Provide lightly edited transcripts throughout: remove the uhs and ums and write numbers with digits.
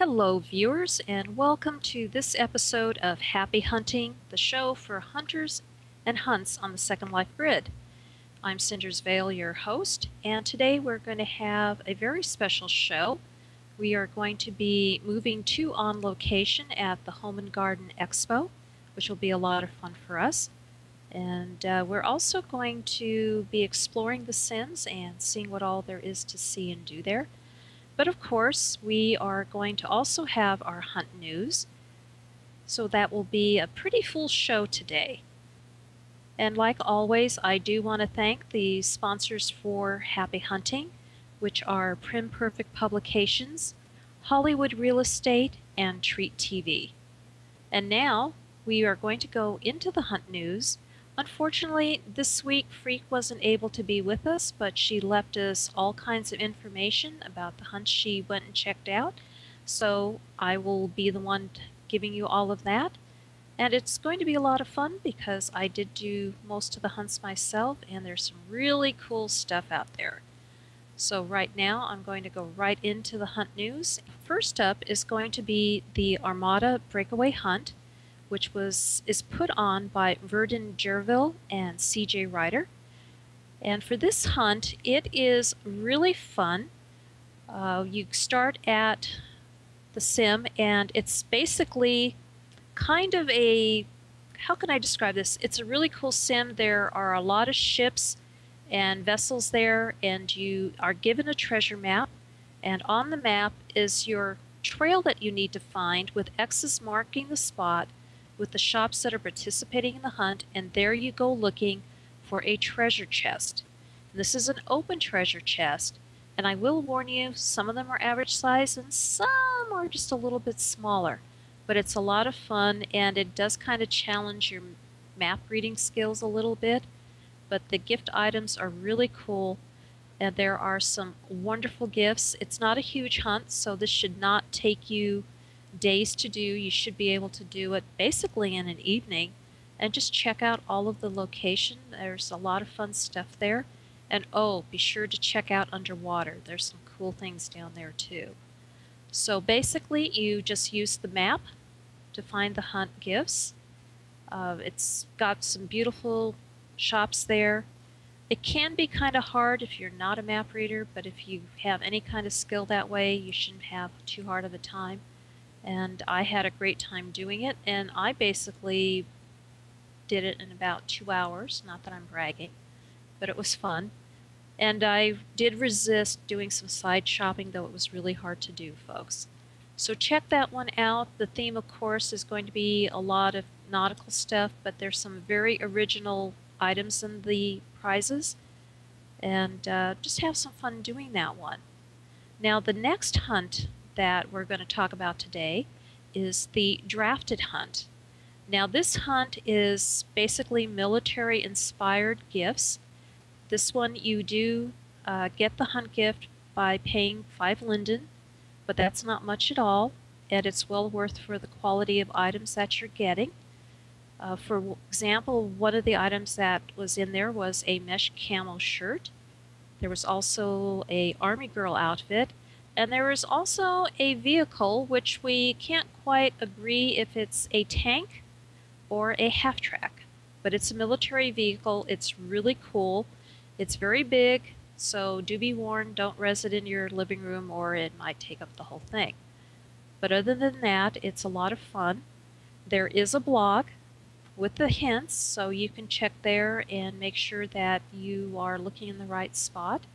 Hello, viewers, and welcome to this episode of Happy Hunting, the show for hunters and hunts on the Second Life grid. I'm Cinders Vale, your host, and today we're going to have a very special show. We are going to be moving to on location at the Home and Garden Expo, which will be a lot of fun for us. And we're also going to be exploring the Sims and seeing what all there is to see and do there. But of course, we are going to also have our hunt news, so that will be a pretty full show today. And like always, I do want to thank the sponsors for Happy Hunting, which are Prim Perfect Publications, Hollywood Real Estate, and Treat TV. And now, we are going to go into the hunt news. Unfortunately, this week Freq wasn't able to be with us, but she left us all kinds of information about the hunts she went and checked out. So I will be the one giving you all of that. And it's going to be a lot of fun because I did do most of the hunts myself, and there's some really cool stuff out there. So right now I'm going to go right into the hunt news. First up is going to be the Armada Breakaway Hunt, which is put on by Verdun Gerville and CJ Ryder. And for this hunt, it is really fun. You start at the sim, and it's basically kind of how can I describe this? It's a really cool sim. There are a lot of ships and vessels there, and you are given a treasure map. And on the map is your trail that you need to find with X's marking the spot with the shops that are participating in the hunt, and there you go looking for a treasure chest. This is an open treasure chest, and I will warn you, some of them are average size and some are just a little bit smaller. But it's a lot of fun, and it does kind of challenge your map reading skills a little bit. But the gift items are really cool, and there are some wonderful gifts. It's not a huge hunt, so this should not take you days to do. You should be able to do it basically in an evening and just check out all of the location. There's a lot of fun stuff there. And oh, be sure to check out underwater. There's some cool things down there too. So basically you just use the map to find the hunt gifts. It's got some beautiful shops there. It can be kind of hard if you're not a map reader, but if you have any kind of skill that way, you shouldn't have too hard of a time. And I had a great time doing it, and I basically did it in about 2 hours. Not that I'm bragging, but it was fun. And I did resist doing some side shopping, though it was really hard to do, folks. So check that one out. The theme, of course, is going to be a lot of nautical stuff, but there's some very original items in the prizes. And just have some fun doing that one. Now, the next hunt that we're going to talk about today is the drafted hunt. Now this hunt is basically military inspired gifts. This one you do get the hunt gift by paying 5 linden, but that's not much at all, and it's well worth for the quality of items that you're getting. For example, one of the items that was in there was a mesh camo shirt. There was also a Army Girl outfit. And there is also a vehicle which we can't quite agree if it's a tank or a half-track. But it's a military vehicle. It's really cool. It's very big, so do be warned, don't res it in your living room or it might take up the whole thing. But other than that, it's a lot of fun. There is a blog with the hints, so you can check there and make sure that you are looking in the right spot,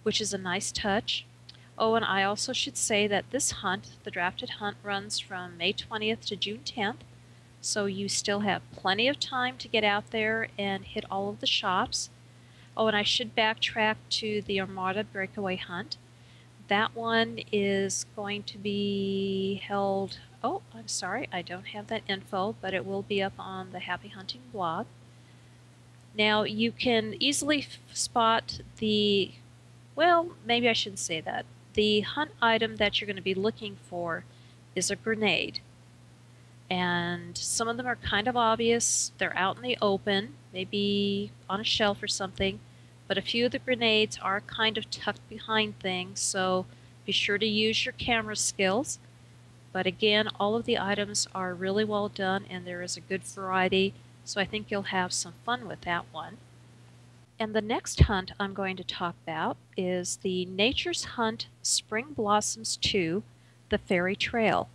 which is a nice touch. Oh, and I also should say that this hunt, the drafted hunt, runs from May 20th to June 10th, so you still have plenty of time to get out there and hit all of the shops. Oh, and I should backtrack to the Armada Breakaway Hunt. That one is going to be held, oh, I'm sorry, I don't have that info, but it will be up on the Happy Hunting blog. Now, you can easily spot well, maybe I shouldn't say that. The hunt item that you're going to be looking for is a grenade. And some of them are kind of obvious. They're out in the open, maybe on a shelf or something. But a few of the grenades are kind of tucked behind things, so be Be sure to use your camera skills. But again, all of the items are really well done and there is a good variety, so I think you'll have some fun with that one. And the next hunt I'm going to talk about is the Nature's Hunt Spring Blossoms 2, The Fairy Trail.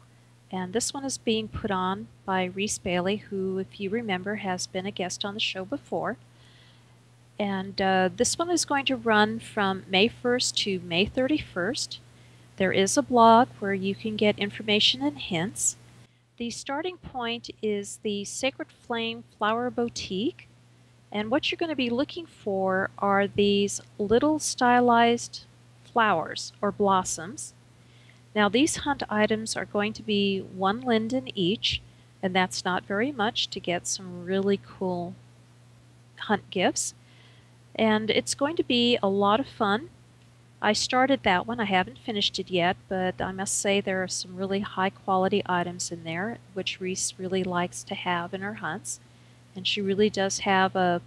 And this one is being put on by Reese Bailey, who, if you remember, has been a guest on the show before. And this one is going to run from May 1st to May 31st. There is a blog where you can get information and hints. The starting point is the Sacred Flame Flower Boutique, and what you're going to be looking for are these little stylized flowers or blossoms. Now these hunt items are going to be 1 linden each, and that's not very much to get some really cool hunt gifts. And it's going to be a lot of fun. I started that one. I haven't finished it yet, but I must say there are some really high quality items in there, which Reese really likes to have in her hunts. And she really does have a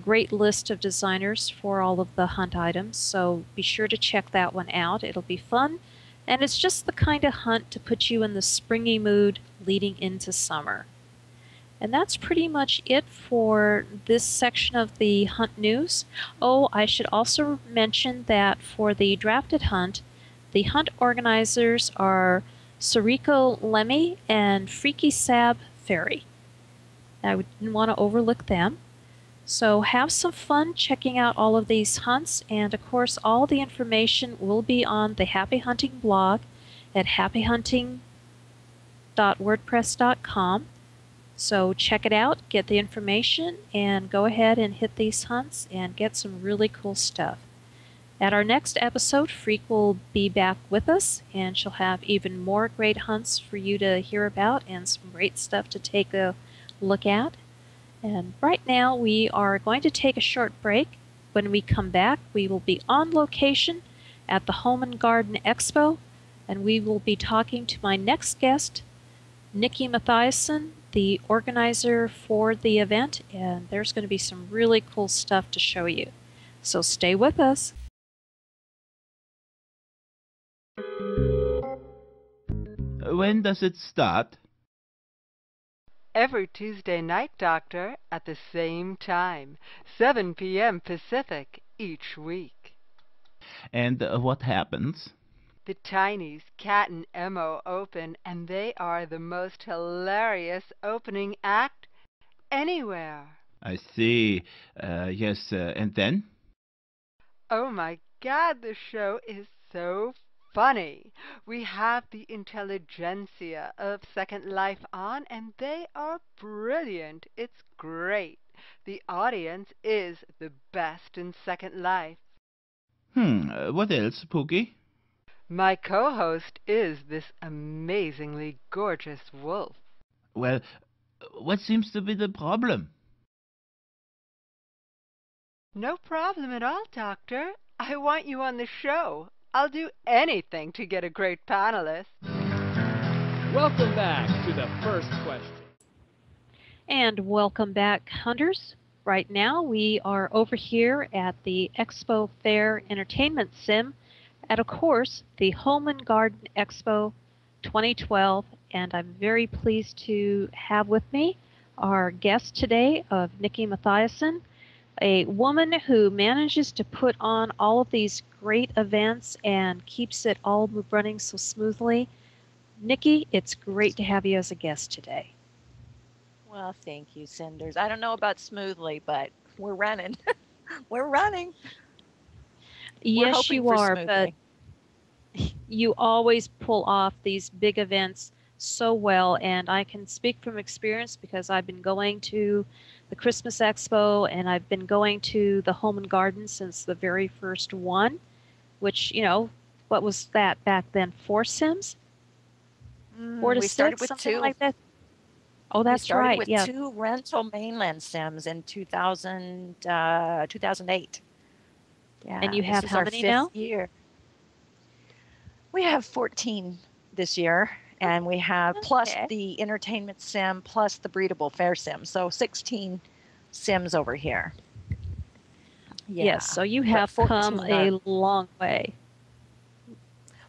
great list of designers for all of the hunt items, so be sure to check that one out. It'll be fun, and it's just the kind of hunt to put you in the springy mood leading into summer. And that's pretty much it for this section of the hunt news. Oh, I should also mention that for the drafted hunt, the hunt organizers are Sariko Lemmy and Freaky Sab Fairy. I didn't want to overlook them. So have some fun checking out all of these hunts, and of course all the information will be on the Happy Hunting blog at happyhunting.wordpress.com. So check it out, get the information, and go ahead and hit these hunts and get some really cool stuff. At our next episode, Freq will be back with us, and she'll have even more great hunts for you to hear about and some great stuff to take a look at. And right now we are going to take a short break. When we come back, we will be on location at the Home and Garden Expo, and we will be talking to my next guest, Nikki Mathiasen, the organizer for the event, and there's going to be some really cool stuff to show you. So stay with us. When does it start? Every Tuesday night, Doctor, at the same time, 7 p.m. Pacific, each week. And what happens? The Tinies, Cat and Emo open, and they are the most hilarious opening act anywhere. I see. Yes, and then? Oh my God, the show is so funny. We have the intelligentsia of Second Life on, and they are brilliant. It's great. The audience is the best in Second Life. What else, Pookie? My co-host is this amazingly gorgeous wolf. Well, what seems to be the problem? No problem at all, Doctor. I want you on the show. I'll do anything to get a great panelist. Welcome back to the first question. And welcome back, hunters. Right now we are over here at the Expo Fair Entertainment Sim at, of course, the Home and Garden Expo 2012, and I'm very pleased to have with me our guest today of Nikki Mathiasen, a woman who manages to put on all of these great events and keeps it all running so smoothly. Nikki, it's great to have you as a guest today. Well, thank you, Cinders. I don't know about smoothly, but we're running. We're running. Yes, you are, but you always pull off these big events so well, and I can speak from experience because I've been going to the Christmas Expo and I've been going to the Home and Garden since the very first one, which, you know, what was that back then? 4 Sims? 4 to we 6, started with something 2. Like that. Oh, that's right. We started with 2 rental mainland Sims in 2008. Yeah, and you have how many now? Year. We have 14 this year, and we have plus the entertainment sim, plus the breedable fair sim. So 16 sims over here. Yeah. Yes, so you have come a long way.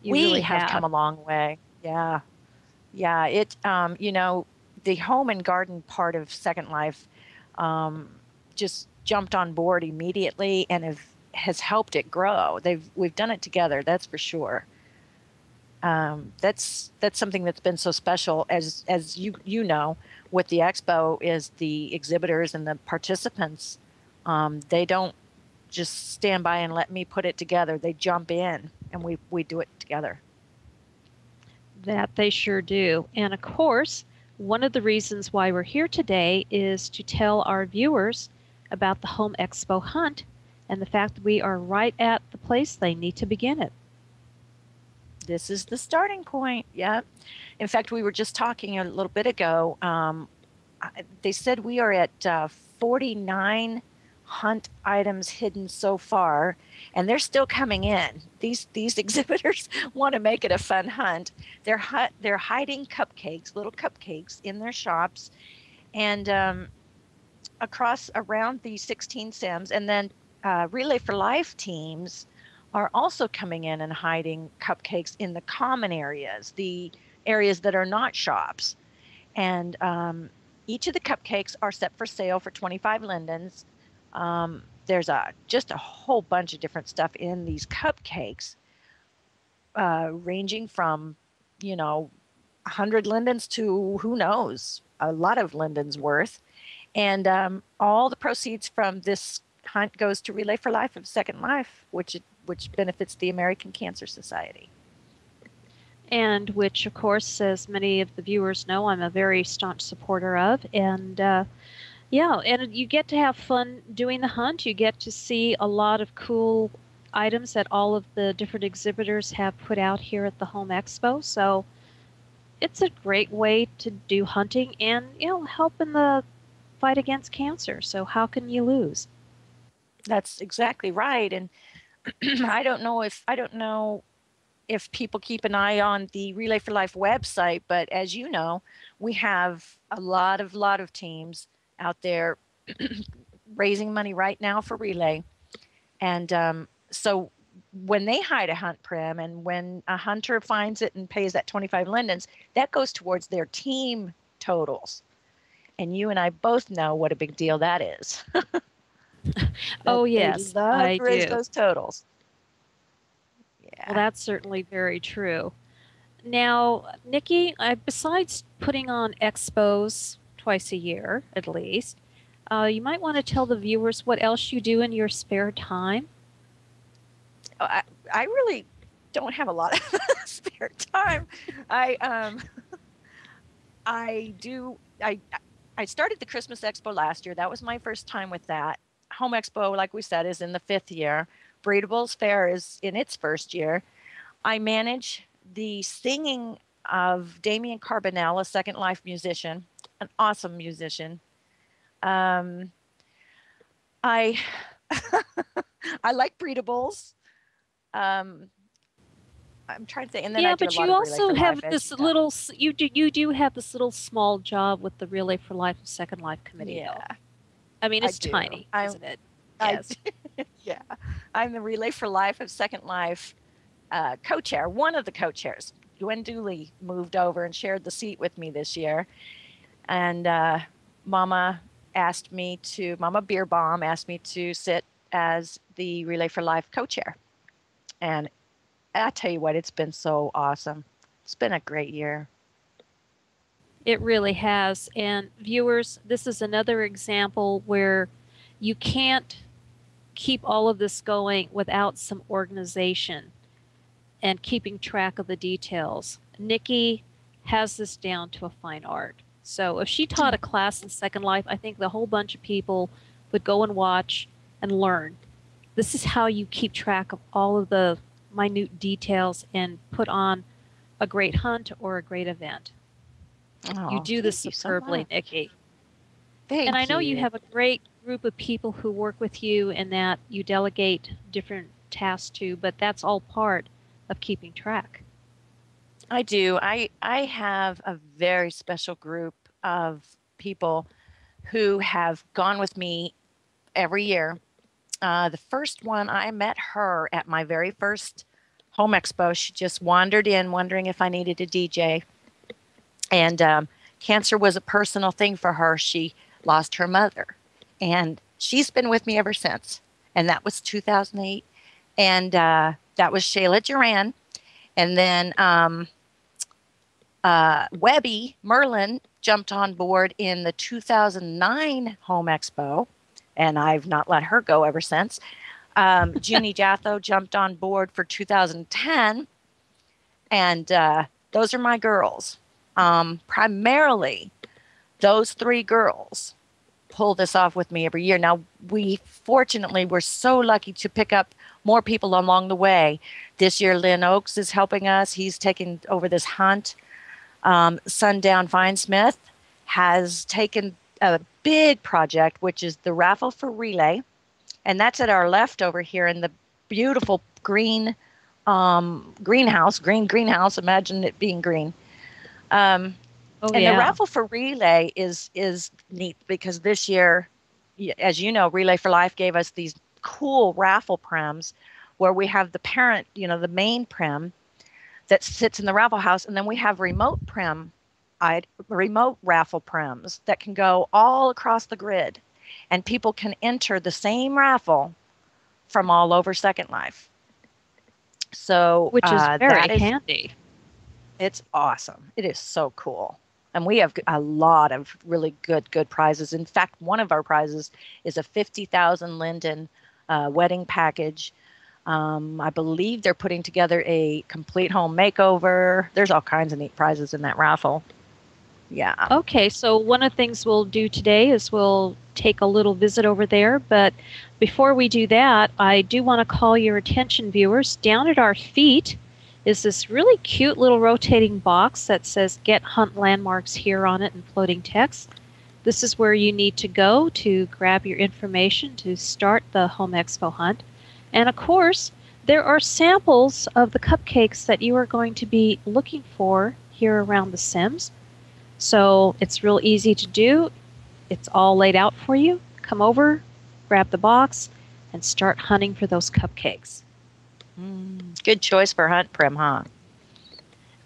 You We really have come have. a long way. Yeah. Yeah. The home and garden part of Second Life um, just jumped on board immediately and has helped it grow. We've done it together, that's for sure. That's something that's been so special, as you know, with the expo, is the exhibitors and the participants. They don't just stand by and let me put it together. They jump in and we do it together. That they sure do. And of course, one of the reasons why we're here today is to tell our viewers about the Home Expo Hunt and the fact that we are right at the place they need to begin it. This is the starting point. Yeah. In fact, we were just talking a little bit ago. They said we are at 49 hunt items hidden so far, and they're still coming in. These exhibitors want to make it a fun hunt. They're hiding cupcakes, little cupcakes, in their shops, and across around the 16 sims, and then Relay for Life teams are also coming in and hiding cupcakes in the common areas, the areas that are not shops. And each of the cupcakes are set for sale for 25 lindens. There's just a whole bunch of different stuff in these cupcakes, ranging from, 100 lindens to, who knows, a lot of lindens worth. And all the proceeds from this hunt goes to Relay for Life of Second Life, which benefits the American Cancer Society. And which, of course, as many of the viewers know, I'm a very staunch supporter of. And yeah, and you get to have fun doing the hunt. You get to see a lot of cool items that all of the different exhibitors have put out here at the Home Expo. So it's a great way to do hunting and, help in the fight against cancer. So how can you lose? That's exactly right. And I don't know if people keep an eye on the Relay for Life website, but as you know, we have a lot of teams out there raising money right now for Relay. And so when they hide a hunt prim, and when a hunter finds it and pays that 25 lindens, that goes towards their team totals. And you and I both know what a big deal that is. Oh, They yes, love I to raise do. those totals. Well, Yeah. that's certainly very true. Now, Nikki, besides putting on expos twice a year at least, you might want to tell the viewers what else you do in your spare time. I really don't have a lot of spare time. I I do I started the Christmas Expo last year. That was my first time with that. Home Expo, like we said, is in the 5th year. Breedables Fair is in its 1st year. I manage the singing of Damian Carbonell, a Second Life musician, an awesome musician. Um, I I like breedables. Um, I'm trying to think, and then I Yeah, do a but lot you of Relay also for have Life, as this you know. little you do have this little small job with the Relay for Life and Second Life committee, though. Yeah, I mean, I it's do. tiny, isn't it? I Yes. yeah, I'm the Relay for Life of Second Life co-chair, one of the co-chairs. Gwen Dooley moved over and shared the seat with me this year, and Mama Mama Beerbaum asked me to sit as the Relay for Life co-chair, and I tell you what, it's been so awesome. It's been a great year. It really has. And viewers, this is another example where you can't keep all of this going without some organization and keeping track of the details. Nikki has this down to a fine art. So if she taught a class in Second Life, I think the whole bunch of people would go and watch and learn. This is how you keep track of all of the minute details and put on a great hunt or a great event. You Oh, do this thank you so superbly, much. Nikki. And I Thank know you you. have a great group of people who work with you and that you delegate different tasks to, but that's all part of keeping track. I do. I have a very special group of people who have gone with me every year. The first one, I met her at my very first home expo. She just wandered in wondering if I needed a DJ. And cancer was a personal thing for her. She lost her mother. And she's been with me ever since. And that was 2008. And that was Shayla Duran. And then Webby Merlin jumped on board in the 2009 Home Expo. And I've not let her go ever since. Junie Jatho jumped on board for 2010. And those are my girls. Primarily, those three girls pull this off with me every year. Now, fortunately, we're so lucky to pick up more people along the way. This year, Lynn Oakes is helping us. He's taking over this hunt. Sundown Finesmith has taken a big project, which is the raffle for relay. And that's at our left over here in the beautiful green greenhouse. Imagine it being green. The raffle for relay is neat because this year, as you know, Relay for Life gave us these cool raffle prims where we have the parent, the main prim that sits in the raffle house, and then we have remote raffle prims that can go all across the grid, and people can enter the same raffle from all over Second Life. So, which is very handy. It's awesome. It is so cool. And we have a lot of really good prizes. In fact, one of our prizes is a 50,000 Linden wedding package. I believe they're putting together a complete home makeover. There's all kinds of neat prizes in that raffle. Yeah. Okay, so one of the things we'll do today is we'll take a little visit over there. But before we do that, I do want to call your attention, viewers. Down at our feet is this really cute little rotating box that says Get Hunt Landmarks Here on it in floating text. This is where you need to go to grab your information to start the Home Expo hunt. And of course, there are samples of the cupcakes that you are going to be looking for here around the Sims. So it's real easy to do. It's all laid out for you. Come over, grab the box, and start hunting for those cupcakes. Good choice for hunt prim, huh?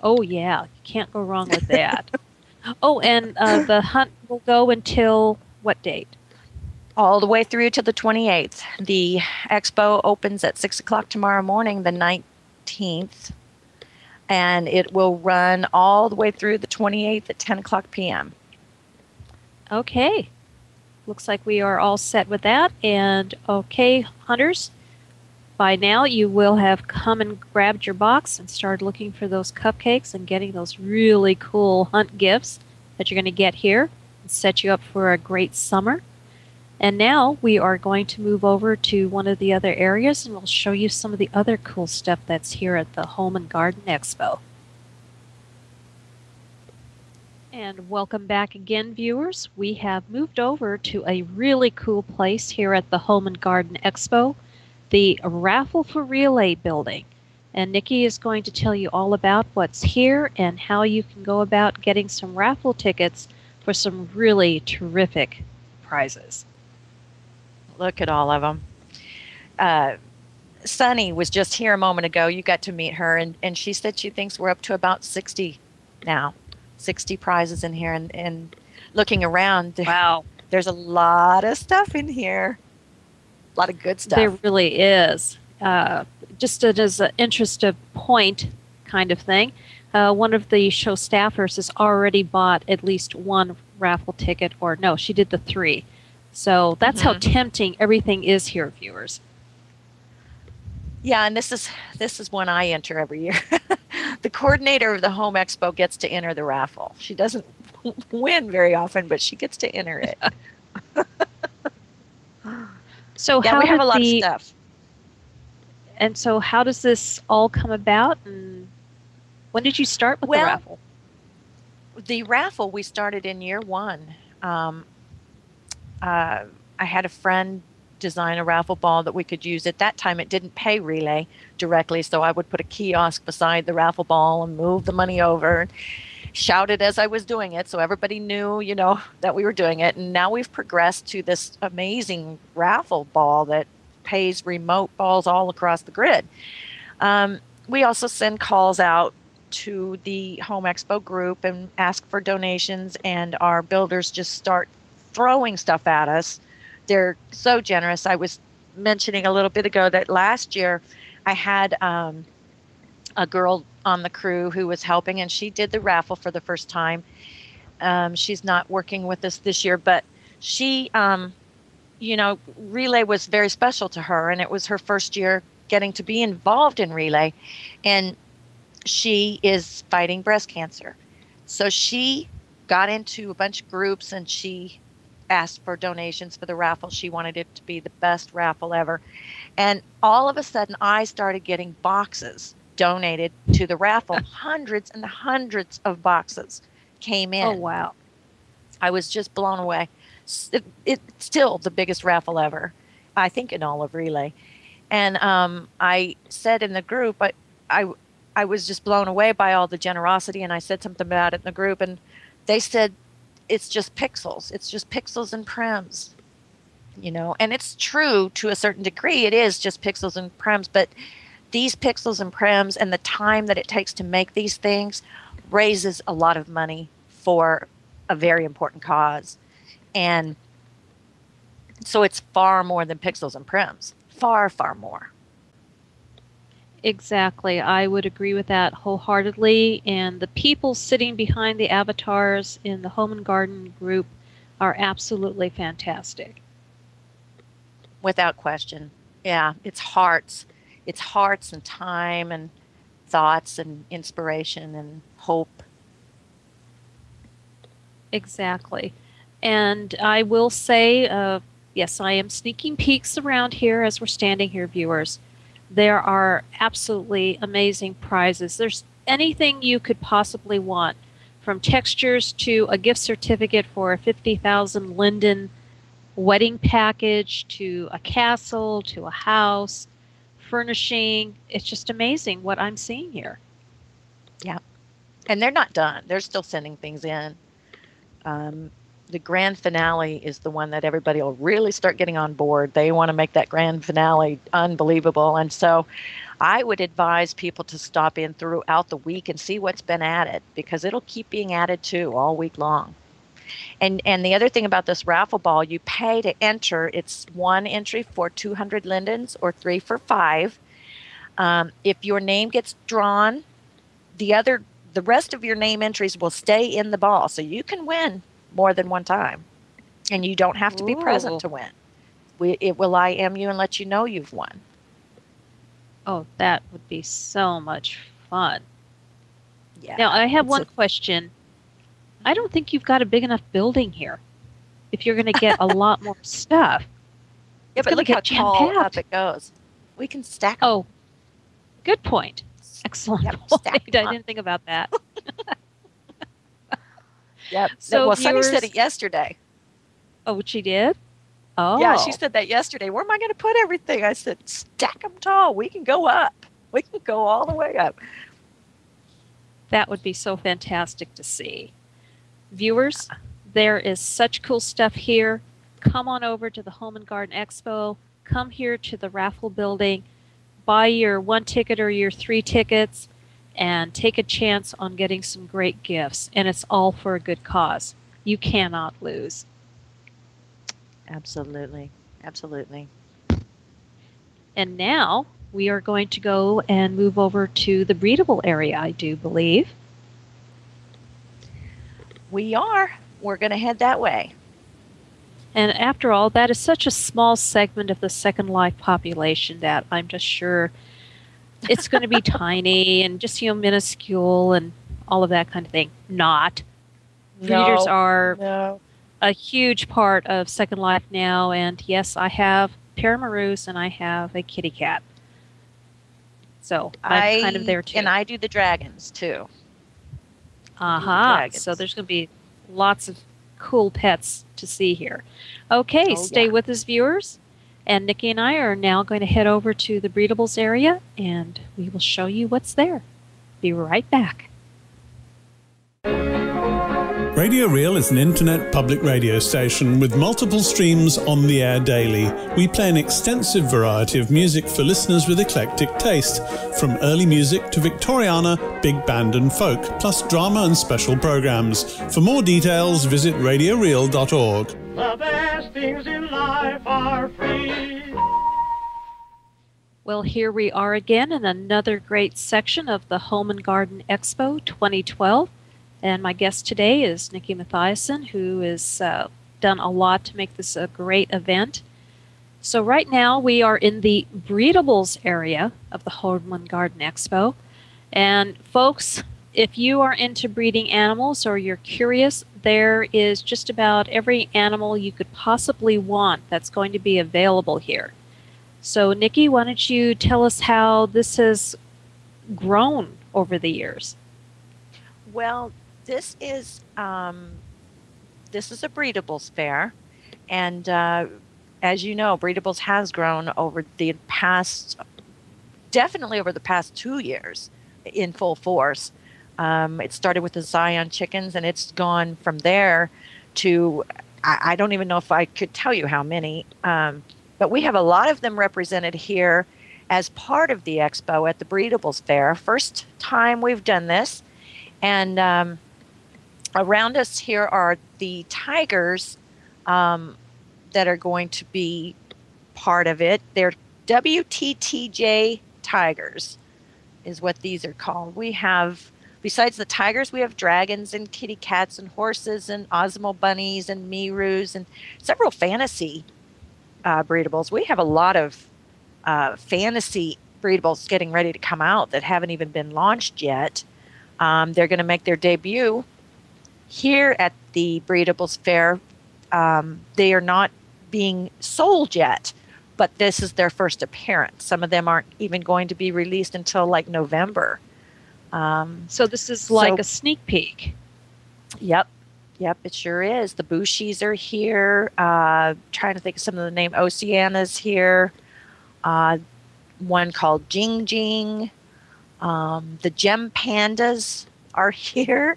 Oh, yeah. You can't go wrong with that. Oh, and the hunt will go until what date? All the way through to the 28th. The expo opens at 6 o'clock tomorrow morning, the 19th. And it will run all the way through the 28th at 10 o'clock p.m. Okay. Looks like we are all set with that. And okay, hunters, by now you will have come and grabbed your box and started looking for those cupcakes and getting those really cool hunt gifts that you're going to get here and set you up for a great summer. And now we are going to move over to one of the other areas and we'll show you some of the other cool stuff that's here at the Home and Garden Expo. And welcome back again, viewers. We have moved over to a really cool place here at the Home and Garden Expo, the Raffle for Relay building. And Nikki is going to tell you all about what's here and how you can go about getting some raffle tickets for some really terrific prizes. Look at all of them. Sunny was just here a moment ago. You got to meet her, and she said she thinks we're up to about 60 now. 60 prizes in here, and looking around, wow, there's a lot of stuff in here. A lot of good stuff. There really is. Just as an interest of point kind of thing, one of the show staffers has already bought at least one raffle ticket, or no, she did the 3. So that's how tempting everything is here, viewers. Yeah, and this is one I enter every year. The coordinator of the Home Expo gets to enter the raffle. She doesn't win very often, but she gets to enter it. So yeah, we have a lot of stuff. And so how does this all come about? And when did you start with the raffle? The raffle we started in year 1. I had a friend design a raffle ball that we could use. At that time, it didn't pay Relay directly, so I would put a kiosk beside the raffle ball and move the money over and shout it as I was doing it so everybody knew, that we were doing it. And now we've progressed to this amazing raffle ball that pays remote balls all across the grid. we also send calls out to the Home Expo group and ask for donations, and our builders just start throwing stuff at us. They're so generous. I was mentioning a little bit ago that last year I had a girl on the crew who was helping, and she did the raffle for the first time. She's not working with us this year, but she, relay was very special to her, and it was her first year getting to be involved in relay. And she is fighting breast cancer. So she got into a bunch of groups and she asked for donations for the raffle. She wanted it to be the best raffle ever. And all of a sudden, I started getting boxes donated to the raffle. Hundreds and hundreds of boxes came in. Oh, wow. I was just blown away. It's still the biggest raffle ever, I think, in all of relay. And I said in the group, I was just blown away by all the generosity, and I said something about it in the group, and they said, it's just pixels. It's just pixels and prims, and it's true to a certain degree. It is just pixels and prims, but these pixels and prims and the time that it takes to make these things raises a lot of money for a very important cause. And so it's far more than pixels and prims. Far, far more. Exactly. I would agree with that wholeheartedly. And the people sitting behind the avatars in the Home and Garden group are absolutely fantastic. Without question. Yeah, it's hearts. It's hearts and time and thoughts and inspiration and hope. Exactly. And I will say, yes, I am sneaking peeks around here as we're standing here, viewers. There are absolutely amazing prizes. There's anything you could possibly want, from textures to a gift certificate for a 50,000 linden wedding package to a castle to a house, furnishing. It's just amazing what I'm seeing here. Yeah. And they're not done. They're still sending things in. The grand finale is the one that everybody will really start getting on board. They want to make that grand finale unbelievable. And so I would advise people to stop in throughout the week and see what's been added, because it'll keep being added too all week long. And the other thing about this raffle ball, you pay to enter. It's one entry for 200 lindens or 3 for 5. If your name gets drawn, the rest of your name entries will stay in the ball, so you can win more than one time, and you don't have to be present to win. It will IM you and let you know you've won. Oh, that would be so much fun. Yeah. Now, I have one question. I don't think you've got a big enough building here if you're going to get a lot more stuff. Yeah, but look how tall up it goes. We can stack them. Oh, good point. Excellent point. I didn't think about that. Yep. So well, Sunny said it yesterday. Oh, she did? Oh. Yeah, she said that yesterday. Where am I going to put everything? I said, stack them tall. We can go up. We can go all the way up. That would be so fantastic to see. Viewers, there is such cool stuff here. Come on over to the Home and Garden Expo. Come here to the raffle building. Buy your 1 ticket or your 3 tickets and take a chance on getting some great gifts. And it's all for a good cause. You cannot lose. Absolutely. Absolutely. And now we are going to go and move over to the breedable area, I do believe. We are. We're going to head that way. And after all, that is such a small segment of the Second Life population that I'm just sure it's going to be tiny and just, minuscule and all of that kind of thing. Not. Breeders are a huge part of Second Life now. And yes, I have Paramaroos and I have a kitty cat. So I'm kind of there too. And I do the dragons too. So there's going to be lots of cool pets to see here. Okay, stay with us, viewers. And Nikki and I are now going to head over to the breedables area, and we will show you what's there. Be right back. Radio Real is an internet public radio station with multiple streams on the air daily. We play an extensive variety of music for listeners with eclectic taste, from early music to Victoriana, big band and folk, plus drama and special programs. For more details, visit radioreal.org. The best things in life are free. Well, here we are again in another great section of the Home and Garden Expo 2012. And my guest today is Nikki Mathiasen, who has done a lot to make this a great event. So right now we are in the breedables area of the Home and Garden Expo. And folks, if you are into breeding animals or you're curious, there is just about every animal you could possibly want that's going to be available here. So Nikki, why don't you tell us how this has grown over the years? Well, this is a breedables fair, and as you know, breedables has grown over the past, definitely over the past 2 years, in full force. It started with the Zion chickens, and it's gone from there to I don't even know if I could tell you how many, but we have a lot of them represented here as part of the expo at the breedables fair. First time we've done this, and around us here are the tigers that are going to be part of it. They're WTTJ tigers is what these are called. We have, besides the tigers, we have dragons and kitty cats and horses and Osmo bunnies and Mirus and several fantasy breedables. We have a lot of fantasy breedables getting ready to come out that haven't even been launched yet. They're going to make their debut here at the breedables fair. They are not being sold yet, but this is their first appearance. Some of them aren't even going to be released until like November. So this is like a sneak peek. Yep, it sure is. The Bushies are here. Trying to think of some of the name. Oceana's here. One called Jing Jing. The Gem Pandas are here.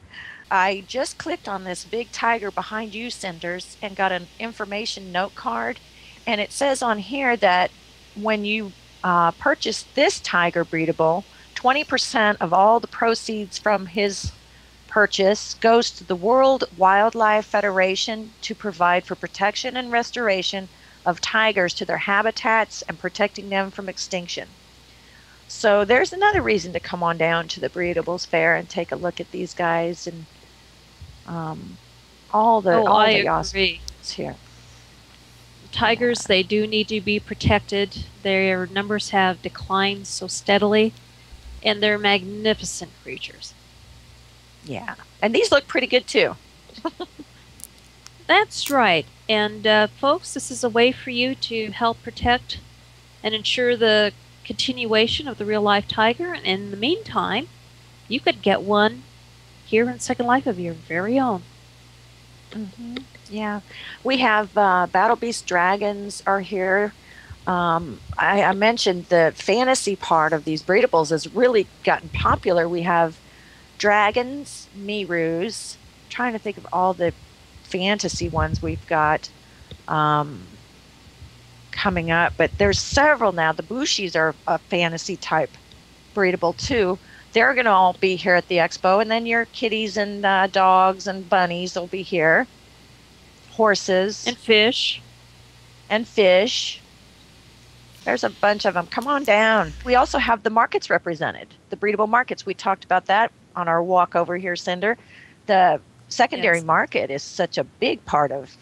I just clicked on this big tiger behind you, Cinders, and got an information note card. And it says on here that when you purchase this tiger breedable, 20% of all the proceeds from his purchase goes to the World Wildlife Federation to provide for protection and restoration of tigers to their habitats and protecting them from extinction. So there's another reason to come on down to the breedables fair and take a look at these guys and all the awesomeness here. Tigers, they do need to be protected. Their numbers have declined so steadily, and they're magnificent creatures. Yeah, and these look pretty good too. That's right. And folks, this is a way for you to help protect and ensure the continuation of the real-life tiger. And in the meantime, you could get one here in Second Life of your very own. Mm-hmm. Yeah, we have Battle Beast dragons are here. I mentioned the fantasy part of these breedables has really gotten popular. We have dragons, Mirus. Trying to think of all the fantasy ones we've got coming up, but there's several now. The Bushies are a fantasy type breedable too. They're going to all be here at the expo, and then your kitties and dogs and bunnies will be here. Horses and fish. There's a bunch of them. Come on down. We also have the markets represented, the breedable markets. We talked about that on our walk over here, Cinder. The secondary market is such a big part of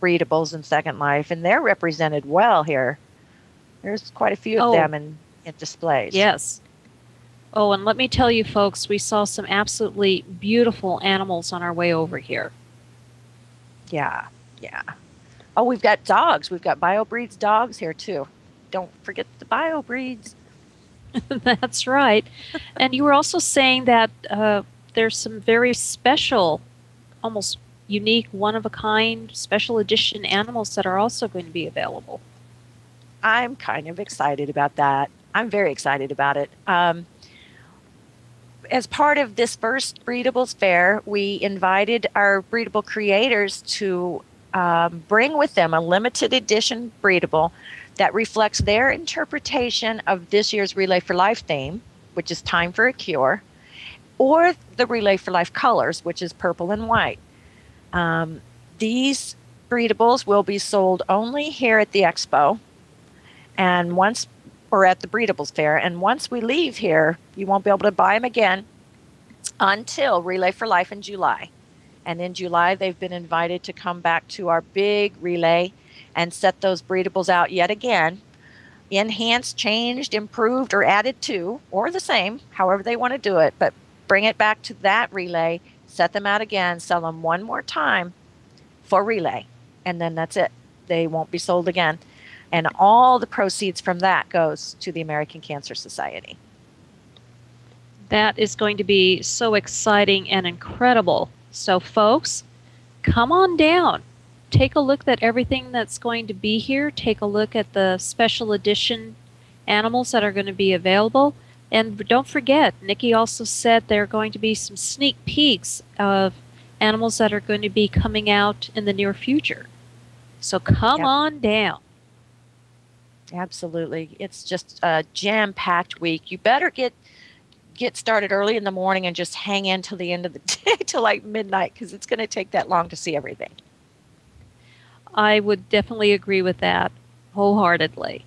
breedables in Second Life, and they're represented well here. There's quite a few of them in displays. Yes. Oh, and let me tell you, folks, we saw some absolutely beautiful animals on our way over here. Yeah. Oh, we've got dogs. We've got BioBreeds dogs here, too. Don't forget the BioBreeds. That's right. And you were also saying that there's some very special, almost unique, one-of-a-kind, special edition animals that are also going to be available. I'm kind of excited about that. I'm very excited about it. as part of this first Breedables Fair, we invited our breedable creators to bring with them a limited edition breedable that reflects their interpretation of this year's Relay for Life theme, which is Time for a Cure, or the Relay for Life colors, which is purple and white. These breedables will be sold only here at the expo, and once or at the Breedables Fair. And once we leave here, you won't be able to buy them again until Relay for Life in July. And in July, they've been invited to come back to our big relay and set those breedables out yet again, enhanced, changed, improved, or added to, or the same, however they want to do it. But bring it back to that relay, set them out again, sell them one more time for relay, and then that's it. They won't be sold again. And all the proceeds from that goes to the American Cancer Society. That is going to be so exciting and incredible. So folks, come on down. Take a look at everything that's going to be here. Take a look at the special edition animals that are going to be available. And don't forget, Nikki also said there are going to be some sneak peeks of animals that are going to be coming out in the near future. So come on down. Absolutely. It's just a jam-packed week. You better get started early in the morning and just hang in till the end of the day, till like midnight, because it's going to take that long to see everything. I would definitely agree with that wholeheartedly.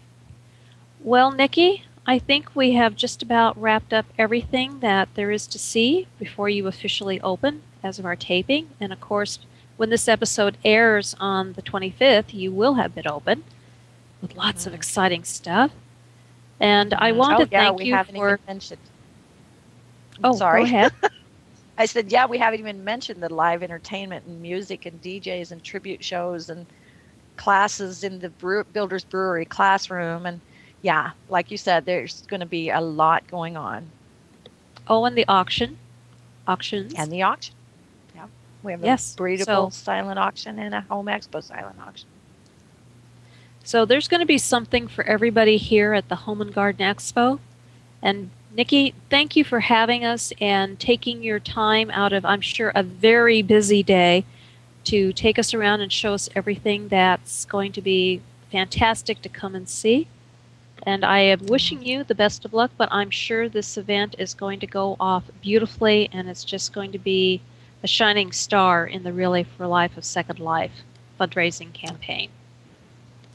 Well, Nikki, I think we have just about wrapped up everything that there is to see before you officially open as of our taping. And of course, when this episode airs on the 25th, you will have been open with lots of exciting stuff. And I want to thank you for... Sorry. Go ahead. I said, we haven't even mentioned the live entertainment and music and DJs and tribute shows and classes in the Builder's Brewery classroom. And like you said, there's going to be a lot going on. Oh, and the auctions. And the auction. Yeah. We have a breedable silent auction and a home expo silent auction. So there's going to be something for everybody here at the Home and Garden Expo. And Nikki, thank you for having us and taking your time out of, I'm sure, a very busy day to take us around and show us everything that's going to be fantastic to come and see. And I am wishing you the best of luck, but I'm sure this event is going to go off beautifully, and it's just going to be a shining star in the Relay for Life of Second Life fundraising campaign.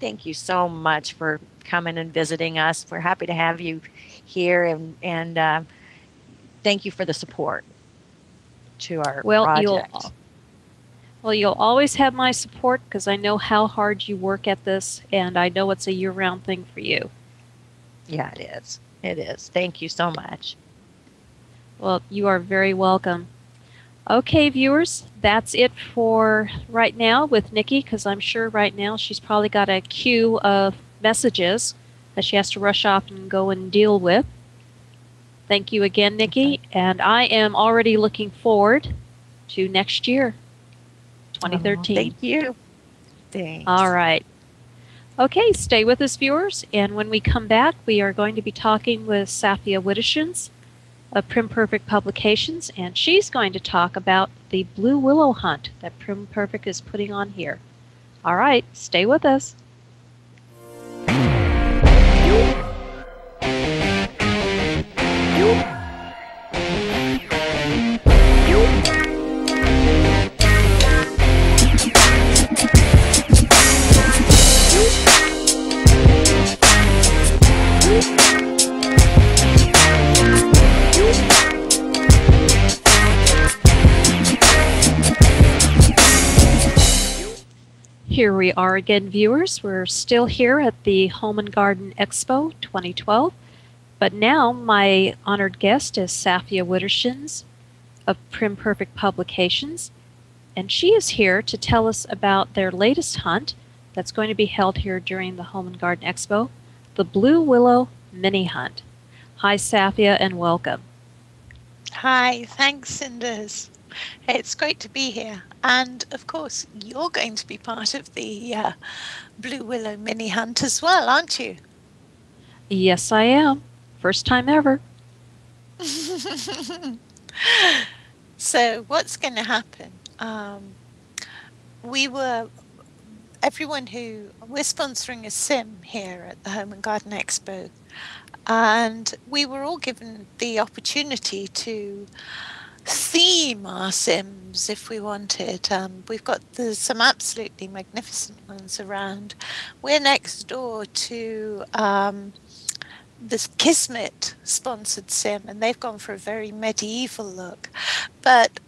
Thank you so much for coming and visiting us. We're happy to have you here, and thank you for the support to our project. You'll always have my support because I know how hard you work at this, and I know it's a year-round thing for you. Yeah, it is. It is. Thank you so much. Well, you are very welcome. Okay, viewers, that's it for right now with Nikki, because I'm sure right now she's probably got a queue of messages that she has to rush off and go and deal with. Thank you again, Nikki, and I am already looking forward to next year, 2013. Thank you. Thanks. All right. Okay, stay with us, viewers, and when we come back, we are going to be talking with Safia Widdershins of Prim Perfect Publications, and she's going to talk about the Blue Willow hunt that Prim Perfect is putting on here. All right, stay with us. Here we are again, viewers. We're still here at the Home and Garden Expo 2012, but now my honored guest is Safia Widdershins of Prim Perfect Publications, and she is here to tell us about their latest hunt that's going to be held here during the Home and Garden Expo, the Blue Willow Mini Hunt. Hi, Safia, and welcome. Hi, thanks, Cinders. It's great to be here. And, of course, you're going to be part of the Blue Willow Mini Hunt as well, aren't you? Yes, I am. First time ever. So what's going to happen? Everyone who we're sponsoring a sim here at the Home and Garden Expo, and we were all given the opportunity to theme our sims if we wanted. We've got some absolutely magnificent ones around. We're next door to this Kismet sponsored sim, and they've gone for a very medieval look. But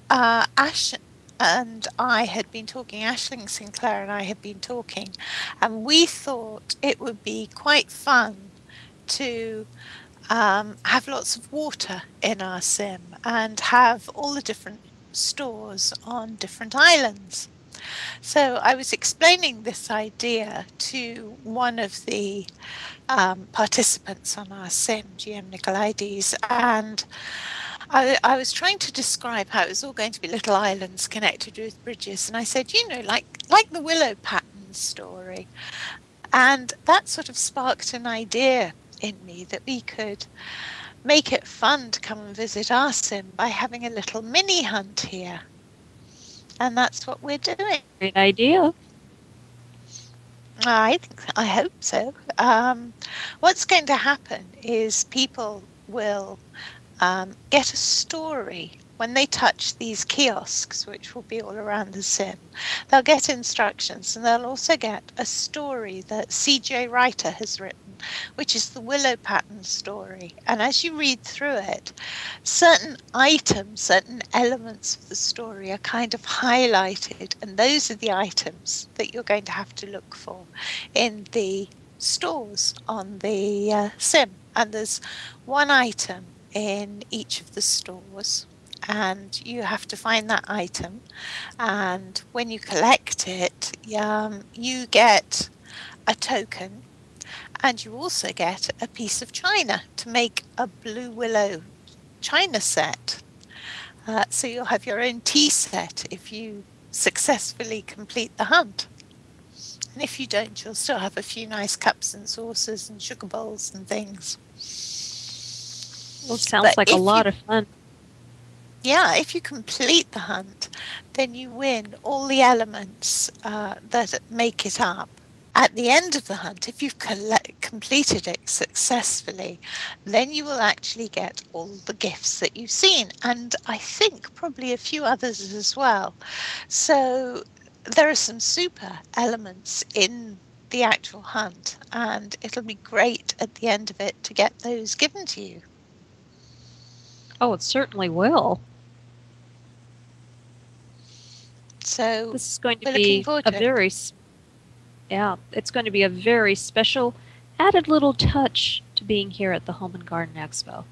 Ash and I had been talking, Aisling Sinclair and I had been talking, and we thought it would be quite fun to have lots of water in our sim and have all the different stores on different islands. So I was explaining this idea to one of the participants on our sim, GM Nicolaides, and I was trying to describe how it was all going to be little islands connected with bridges, and I said, like the Willow Pattern story. And that sort of sparked an idea in me that we could make it fun to come and visit our sim by having a little mini hunt here. And that's what we're doing. Great idea. I hope so. What's going to happen is people will get a story when they touch these kiosks, which will be all around the sim. They'll get instructions, and they'll also get a story that CJ Writer has written, which is the Willow Pattern story. And as you read through it, certain items, certain elements of the story are kind of highlighted, and those are the items that you're going to have to look for in the stores on the sim. And there's one item in each of the stores, and you have to find that item, and when you collect it, you get a token, and you also get a piece of china to make a blue willow china set. So you'll have your own tea set if you successfully complete the hunt. And if you don't, you'll still have a few nice cups and saucers and sugar bowls and things. Well, sounds like a lot of fun. Yeah, if you complete the hunt, then you win all the elements that make it up. At the end of the hunt, if you've completed it successfully, then you will actually get all the gifts that you've seen, and I think probably a few others as well. So there are some super elements in the actual hunt, and it'll be great at the end of it to get those given to you. Oh, it certainly will. So this is going to be it's going to be a very special added little touch to being here at the Home and Garden Expo.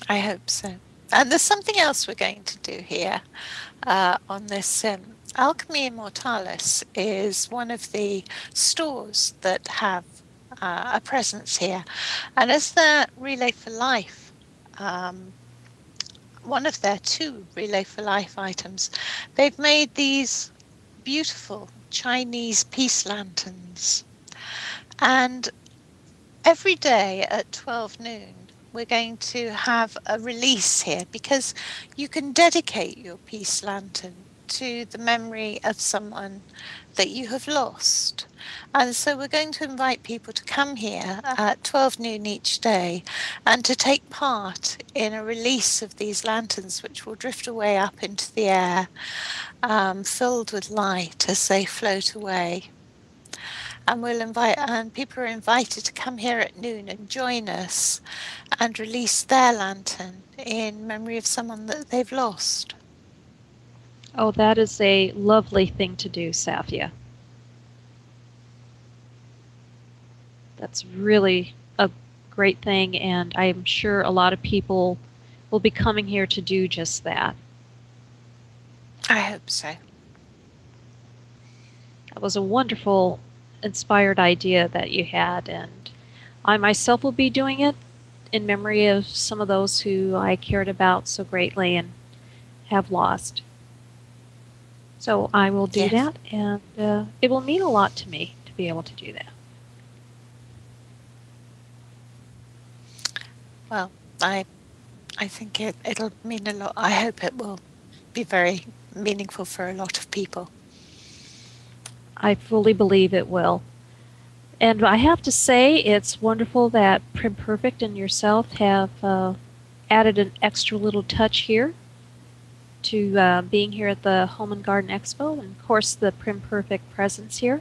I hope so. And there's something else we're going to do here on this sim. Alchemy Immortalis is one of the stores that have a presence here. And as the Relay for Life, one of their 2 Relay for Life items, they've made these beautiful Chinese peace lanterns. And every day at 12 noon, we're going to have a release here, because you can dedicate your peace lantern to the memory of someone that you have lost. And so we're going to invite people to come here at 12 noon each day and to take part in a release of these lanterns, which will drift away up into the air, filled with light as they float away. And people are invited to come here at noon and join us and release their lantern in memory of someone that they've lost. Oh, that is a lovely thing to do, Safia. That's really a great thing, and I'm sure a lot of people will be coming here to do just that. I hope so. That was a wonderful, inspired idea that you had, and I myself will be doing it in memory of some of those who I cared about so greatly and have lost. So I will do that, and it will mean a lot to me to be able to do that. Well, I I think it'll mean a lot. I hope it will be very meaningful for a lot of people. I fully believe it will. And I have to say, it's wonderful that Prim Perfect and yourself have added an extra little touch here to being here at the Home and Garden Expo, and of course the Prim Perfect presence here.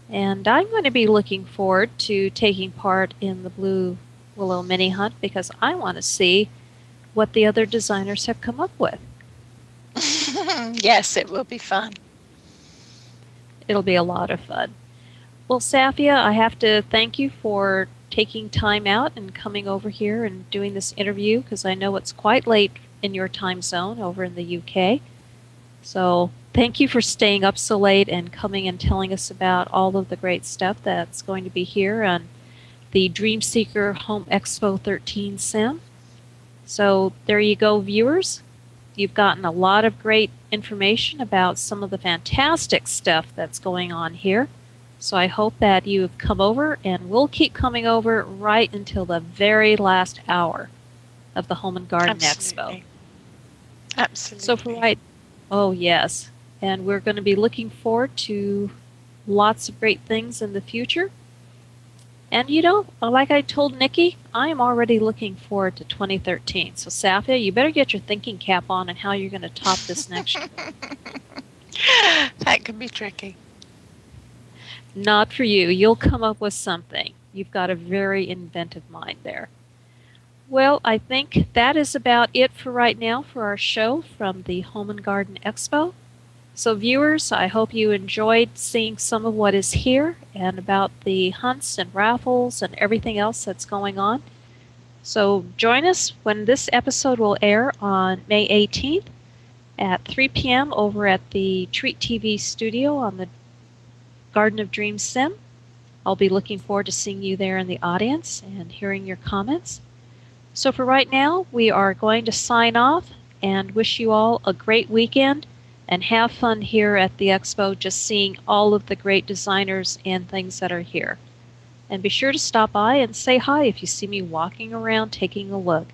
And I'm going to be looking forward to taking part in the Blue Willow Mini Hunt because I want to see what the other designers have come up with. Yes, it will be fun. It'll be a lot of fun. Well, Safia, I have to thank you for taking time out and coming over here and doing this interview because I know it's quite late in your time zone over in the UK. So thank you for staying up so late and coming and telling us about all of the great stuff that's going to be here on the Dreamseeker Home Expo 13 Sim. So there you go, viewers. You've gotten a lot of great information about some of the fantastic stuff that's going on here. So I hope that you've come over, and we'll keep coming over right until the very last hour of the Home and Garden Expo. Absolutely. So for oh yes, and we're going to be looking forward to lots of great things in the future. And you know, like I told Nikki, I am already looking forward to 2013. So Safia, you better get your thinking cap on and how you're going to top this next year. That can be tricky. Not for you. You'll come up with something. You've got a very inventive mind there. Well, I think that is about it for right now for our show from the Home and Garden Expo. So viewers, I hope you enjoyed seeing some of what is here and about the hunts and raffles and everything else that's going on. So join us when this episode will air on May 18th at 3 p.m. over at the Treat TV studio on the Garden of Dreams Sim. I'll be looking forward to seeing you there in the audience and hearing your comments. So for right now, we are going to sign off and wish you all a great weekend and have fun here at the Expo, just seeing all of the great designers and things that are here. And be sure to stop by and say hi if you see me walking around taking a look.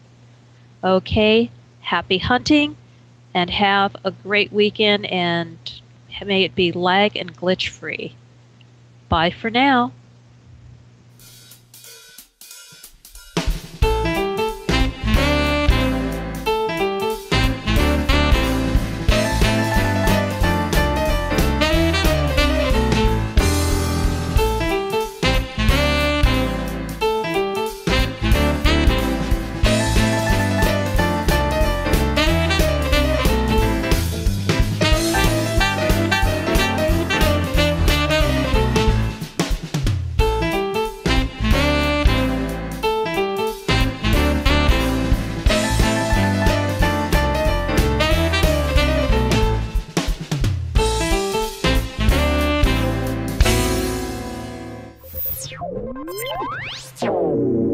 Okay, happy hunting and have a great weekend, and may it be lag and glitch free. Bye for now. You